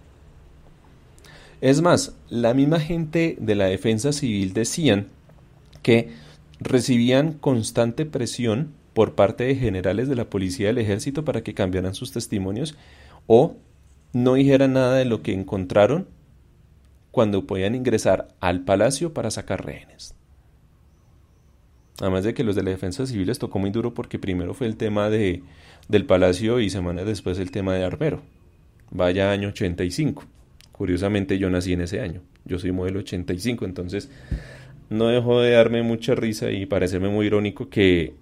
Es más, la misma gente de la defensa civil decían que recibían constante presión por parte de generales de la policía y del ejército para que cambiaran sus testimonios o no dijeran nada de lo que encontraron cuando podían ingresar al palacio para sacar rehenes. Además de que los de la defensa civil les tocó muy duro porque primero fue el tema del palacio y semanas después el tema de Armero. Vaya año 85. Curiosamente yo nací en ese año. Yo soy modelo 85, entonces no dejó de darme mucha risa y parecerme muy irónico que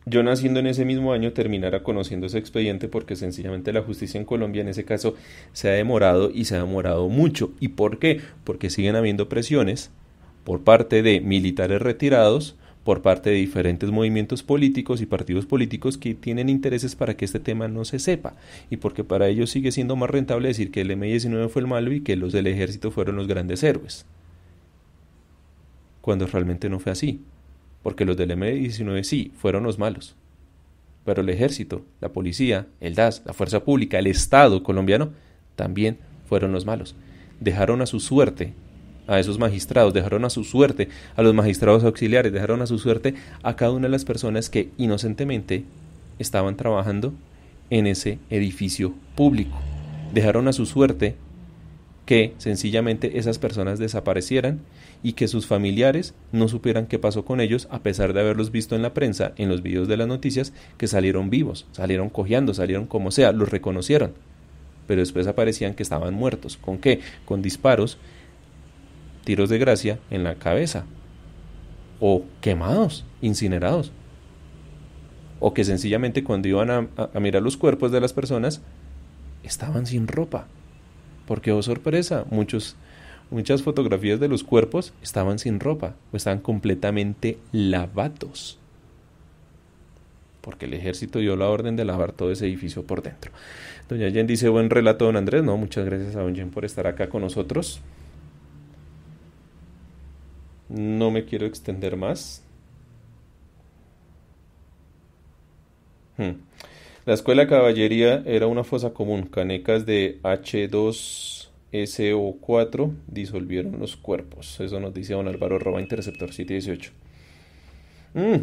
yo naciendo en ese mismo año terminara conociendo ese expediente, porque sencillamente la justicia en Colombia en ese caso se ha demorado y se ha demorado mucho. ¿Y por qué? Porque siguen habiendo presiones por parte de militares retirados, por parte de diferentes movimientos políticos y partidos políticos que tienen intereses para que este tema no se sepa, y porque para ellos sigue siendo más rentable decir que el M-19 fue el malo y que los del ejército fueron los grandes héroes, cuando realmente no fue así, porque los del M-19 sí fueron los malos, pero el ejército, la policía, el DAS, la fuerza pública, el Estado colombiano también fueron los malos. Dejaron a su suerte a esos magistrados, dejaron a su suerte a los magistrados auxiliares, dejaron a su suerte a cada una de las personas que inocentemente estaban trabajando en ese edificio público. Dejaron a su suerte que sencillamente esas personas desaparecieran y que sus familiares no supieran qué pasó con ellos, a pesar de haberlos visto en la prensa, en los videos de las noticias, que salieron vivos, salieron cojeando, salieron como sea, los reconocieron, pero después aparecían que estaban muertos. ¿Con qué? Con disparos, tiros de gracia en la cabeza, o quemados, incinerados, o que sencillamente cuando iban a mirar los cuerpos de las personas estaban sin ropa, porque oh sorpresa, muchas fotografías de los cuerpos estaban sin ropa o estaban completamente lavados, porque el ejército dio la orden de lavar todo ese edificio por dentro. Doña Jen dice, buen relato, don Andrés. No, muchas gracias a don Jen por estar acá con nosotros. No me quiero extender más. La escuela de caballería era una fosa común. Canecas de H2SO4 disolvieron los cuerpos. Eso nos dice don Álvaro Roba, Interceptor 718.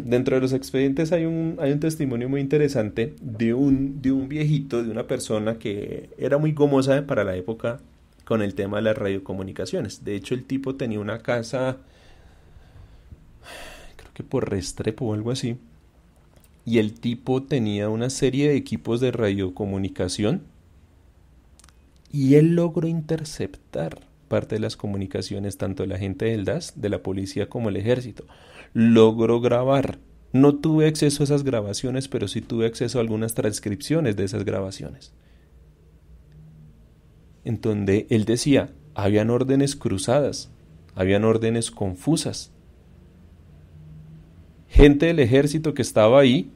Dentro de los expedientes hay un testimonio muy interesante de un viejito, de una persona que era muy gomosa para la época con el tema de las radiocomunicaciones. De hecho, el tipo tenía una casa, creo que por Restrepo o algo así, y el tipo tenía una serie de equipos de radiocomunicación y él logró interceptar parte de las comunicaciones tanto de la gente del DAS, de la policía, como el ejército. Logró grabar. No tuve acceso a esas grabaciones, pero sí tuve acceso a algunas transcripciones de esas grabaciones, en donde él decía, habían órdenes cruzadas, habían órdenes confusas. Gente del ejército que estaba ahí,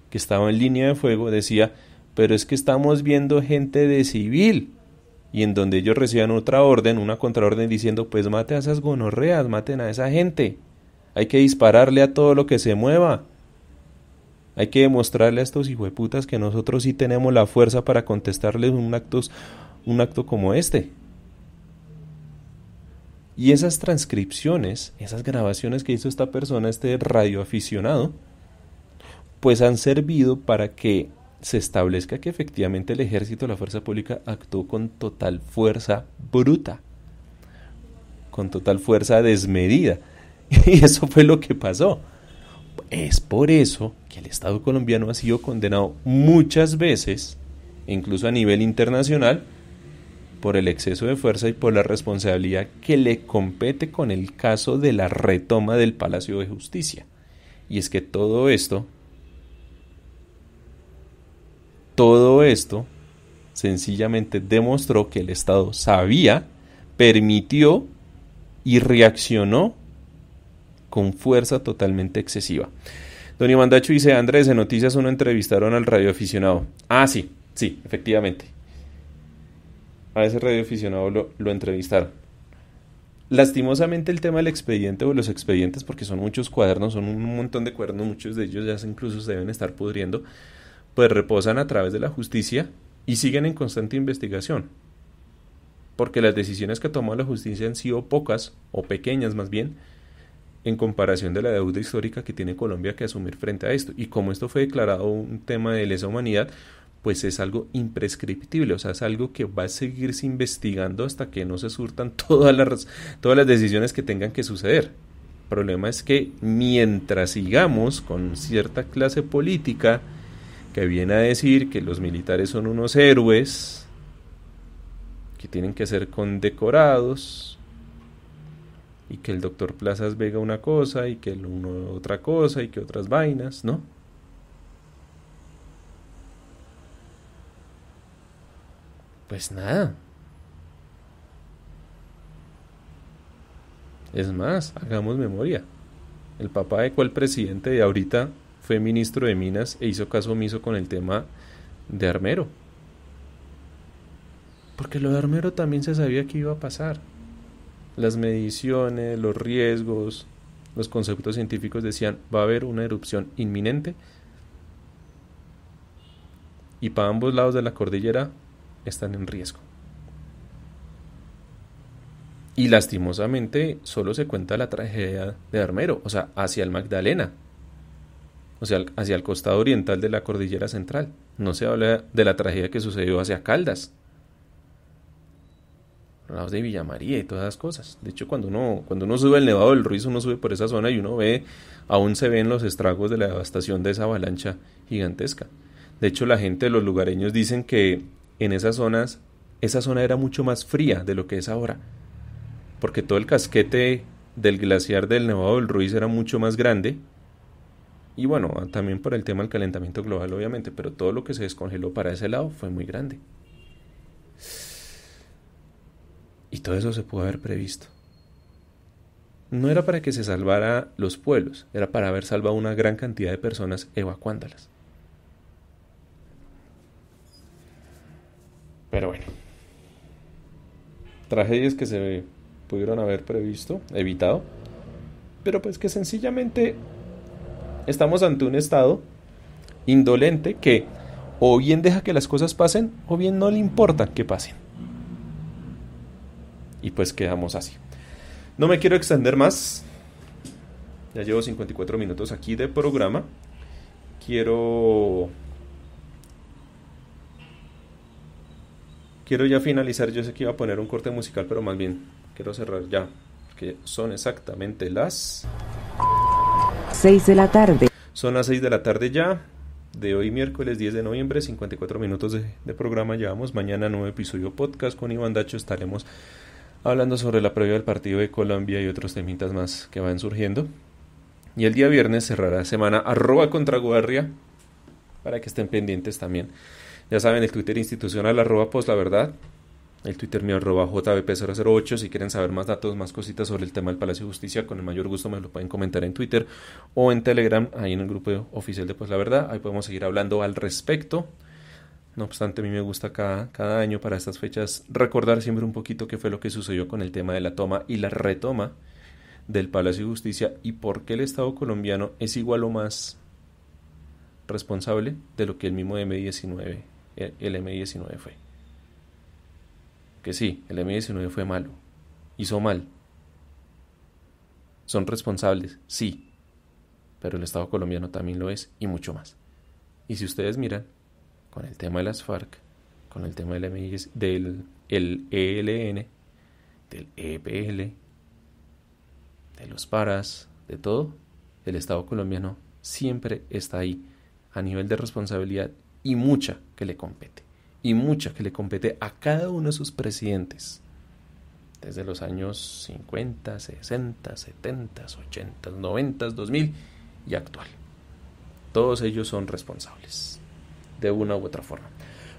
que estaba en línea de fuego, decía, pero es que estamos viendo gente de civil, y en donde ellos recibían otra orden, una contraorden diciendo, pues mate a esas gonorreas, maten a esa gente, hay que dispararle a todo lo que se mueva, Hay que demostrarle a estos hijueputas que nosotros sí tenemos la fuerza para contestarles un acto como este. Y esas transcripciones, esas grabaciones que hizo esta persona, este radioaficionado, pues han servido para que se establezca que efectivamente el ejército, la fuerza pública, actuó con total fuerza bruta, con total fuerza desmedida. Y eso fue lo que pasó. Es por eso que el Estado colombiano ha sido condenado muchas veces, incluso a nivel internacional, por el exceso de fuerza y por la responsabilidad que le compete con el caso de la retoma del Palacio de Justicia. Y es que todo esto sencillamente demostró que el Estado sabía, permitió y reaccionó con fuerza totalmente excesiva. Don Iván Dacho dice: Andrés, en Noticias 1 entrevistaron al radioaficionado. Ah, sí, efectivamente. A ese radioaficionado lo entrevistaron. Lastimosamente el tema del expediente o los expedientes, porque son muchos cuadernos, son un montón de cuadernos, muchos de ellos ya incluso se deben estar pudriendo, pues reposan a través de la justicia y siguen en constante investigación. Porque las decisiones que ha tomado la justicia han sido pocas, o pequeñas más bien, en comparación de la deuda histórica que tiene Colombia que asumir frente a esto. Y como esto fue declarado un tema de lesa humanidad, pues es algo imprescriptible, o sea, es algo que va a seguirse investigando hasta que no se surtan todas las decisiones que tengan que suceder. El problema es que mientras sigamos con cierta clase política que viene a decir que los militares son unos héroes, que tienen que ser condecorados, y que el doctor Plazas Vega una cosa, y que el uno otra cosa, y que otras vainas, ¿no? Pues nada. Es más, hagamos memoria. El papá de cuál presidente de ahorita fue ministro de Minas e hizo caso omiso con el tema de Armero. Porque lo de Armero también se sabía que iba a pasar. Las mediciones, los riesgos, los conceptos científicos decían: va a haber una erupción inminente y para ambos lados de la cordillera están en riesgo. Y lastimosamente solo se cuenta la tragedia de Armero, o sea, hacia el Magdalena, o sea, hacia el costado oriental de la cordillera central. No se habla de la tragedia que sucedió hacia Caldas, lados de Villa María y todas esas cosas. De hecho, cuando uno sube el Nevado del Ruiz, uno sube por esa zona y aún se ven los estragos de la devastación de esa avalancha gigantesca. De hecho, la gente, los lugareños dicen que en esas zonas, esa zona era mucho más fría de lo que es ahora, porque todo el casquete del glaciar del Nevado del Ruiz era mucho más grande, y bueno, también por el tema del calentamiento global obviamente, pero todo lo que se descongeló para ese lado fue muy grande. Y todo eso se pudo haber previsto. No era para que se salvara los pueblos, era para haber salvado una gran cantidad de personas evacuándolas. Pero bueno, tragedias que se pudieron haber evitado, pero pues que sencillamente estamos ante un Estado indolente que o bien deja que las cosas pasen o bien no le importa que pasen. Y pues quedamos así. No me quiero extender más, ya llevo 54 minutos aquí de programa. Quiero ya finalizar. Yo sé que iba a poner un corte musical, pero más bien quiero cerrar ya, que son exactamente las 6 de la tarde. Son las 6 de la tarde ya, de hoy miércoles 10 de noviembre, 54 minutos de programa llevamos. Mañana nuevo episodio podcast con Iván Dacho, estaremos hablando sobre la previa del partido de Colombia y otros temitas más que van surgiendo. Y el día viernes cerrará semana @contraguardia, para que estén pendientes también. Ya saben, el Twitter institucional @poslaverdad, el Twitter mío @jbp008. Si quieren saber más datos, más cositas sobre el tema del Palacio de Justicia, con el mayor gusto me lo pueden comentar en Twitter o en Telegram, ahí en el grupo oficial de Pues la Verdad. Ahí podemos seguir hablando al respecto. No obstante, a mí me gusta cada año para estas fechas recordar siempre un poquito qué fue lo que sucedió con el tema de la toma y la retoma del Palacio de Justicia y por qué el Estado colombiano es igual o más responsable de lo que el mismo M19, el M19 fue. Que sí, el M19 fue malo, hizo mal. Son responsables, sí, pero el Estado colombiano también lo es y mucho más. Y si ustedes miran, con el tema de las FARC, con el tema del el ELN, del EPL, de los paras, de todo, el Estado colombiano siempre está ahí a nivel de responsabilidad y mucha que le compete. Y mucha que le compete a cada uno de sus presidentes. Desde los años 50, 60, 70, 80, 90, 2000 y actual. Todos ellos son responsables, de una u otra forma.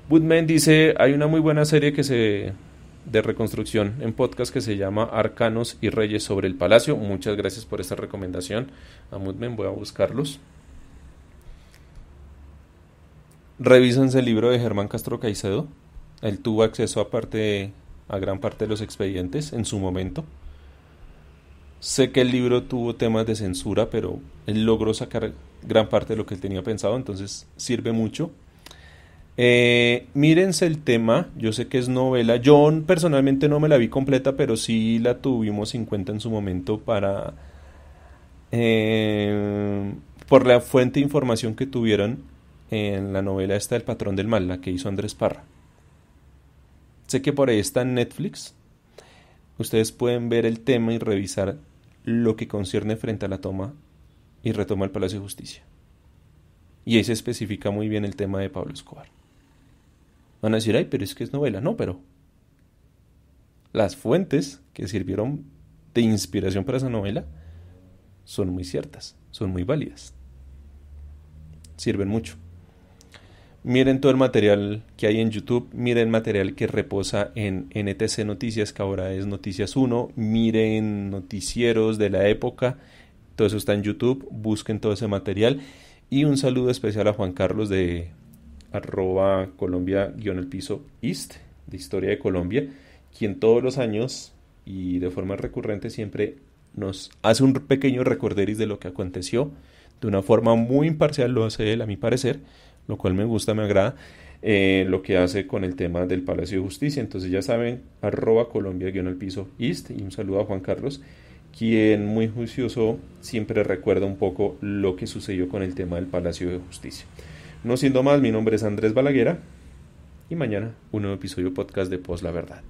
Woodman dice, hay una muy buena serie de reconstrucción en podcast que se llama Arcanos y Reyes sobre el Palacio. Muchas gracias por esta recomendación. A Woodman, voy a buscarlos. Revísense el libro de Germán Castro Caicedo. Él tuvo acceso a gran parte de los expedientes en su momento. Sé que el libro tuvo temas de censura, pero él logró sacar gran parte de lo que él tenía pensado, entonces sirve mucho. Mírense el tema, yo sé que es novela, yo personalmente no me la vi completa, pero sí la tuvimos en cuenta en su momento por la fuente de información que tuvieron en la novela esta del Patrón del Mal, la que hizo Andrés Parra. Sé que por ahí está en Netflix, ustedes pueden ver el tema y revisar lo que concierne frente a la toma y retoma del Palacio de Justicia. Y ahí se especifica muy bien el tema de Pablo Escobar. Van a decir, ay, pero es que es novela. No, pero las fuentes que sirvieron de inspiración para esa novela son muy ciertas, son muy válidas. Sirven mucho. Miren todo el material que hay en YouTube, miren material que reposa en NTC Noticias, que ahora es Noticias 1, miren noticieros de la época, todo eso está en YouTube, busquen todo ese material. Y un saludo especial a Juan Carlos de @Colombia_East, de Historia de Colombia, quien todos los años y de forma recurrente siempre nos hace un pequeño recorderis de lo que aconteció, de una forma muy imparcial lo hace él, a mi parecer, lo cual me gusta, me agrada, lo que hace con el tema del Palacio de Justicia. Entonces ya saben, @Colombia_East, y un saludo a Juan Carlos, quien muy juicioso siempre recuerda un poco lo que sucedió con el tema del Palacio de Justicia. No siendo más, mi nombre es Andrés Balaguera y mañana un nuevo episodio podcast de Post la Verdad.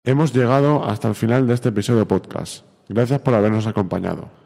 Hemos llegado hasta el final de este episodio podcast. Gracias por habernos acompañado.